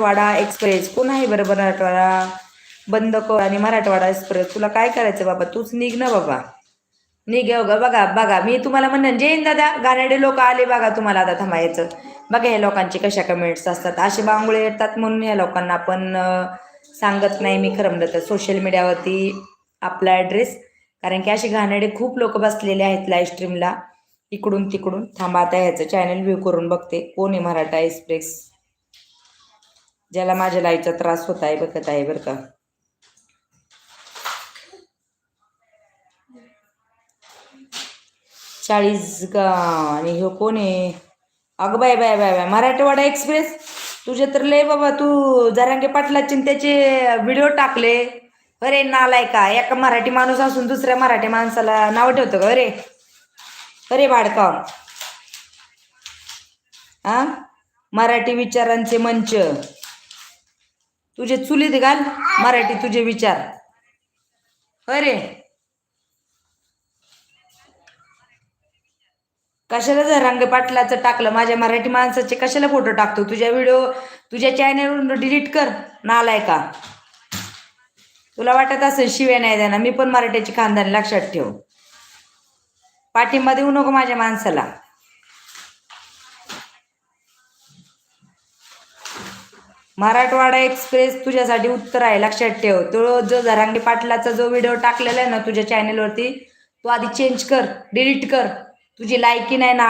Marathwada express कोण आहे बरं? मराठवाडा बंद कर आणि मराठवाडा एक्सप्रेस तुला काय करायचं बाबा? तूच निघ ना बाबा, निघ ग. बघा बघा, मी तुम्हाला म्हणन जैन दादा गाणाडे लोक आले बघा. तुम्हाला आता थांबायचं बघा, ह्या लोकांची कशा कमेंट्स असतात. असे बांगुळे येतात म्हणून या लोकांना आपण सांगत नाही. मी खरं म्हणलं तर सोशल मीडियावरती आपला ॲड्रेस, कारण की असे घाणेरडे खूप लोक बसलेले आहेत लाईव्ह स्ट्रीमला इकडून तिकडून. थांबा आता ह्याचं चॅनल व्ह्यू करून बघते कोण आहे मराठा एक्सप्रेस, ज्याला माझ्या लाईव्हचा त्रास होत आहे बघत आहे बरं का. चाळीसगाव. आणि ह्यो कोण आहे? अगं bye bye bye bye, Marathwada express. तुझे तर लय बाबा, तू जरांगे पाटलाचे त्याचे व्हिडिओ टाकले. अरे नालाय का, एका मराठी माणूस असून दुसऱ्या मराठी माणसाला नाव ठेवतो का? अरे अरे भाडका. हा, मराठी विचारांचे मंच तुझे चुलीत घाल, मराठी तुझे विचार. अरे कशाला जरांगे पाटलाचं टाकलं? माझ्या मराठी माणसाचे कशाला फोटो टाकतो? तुझ्या व्हिडिओ तुझ्या चॅनलवरून डिलीट कर, नालाय का. तुला वाटत असेल शिव्या नाही देणार, मी पण मराठ्याची खानदानी, लक्षात ठेव. पाठिंबा देऊ नको माझ्या माणसाला. मराठवाडा एक्सप्रेस तुझ्यासाठी उत्तर आहे, लक्षात ठेव. तो जो जरांगे पाटलाचा जो व्हिडिओ टाकलेला आहे ना तुझ्या चॅनलवरती, तो आधी चेंज कर, डिलीट कर. तुझी लायकी नाही ना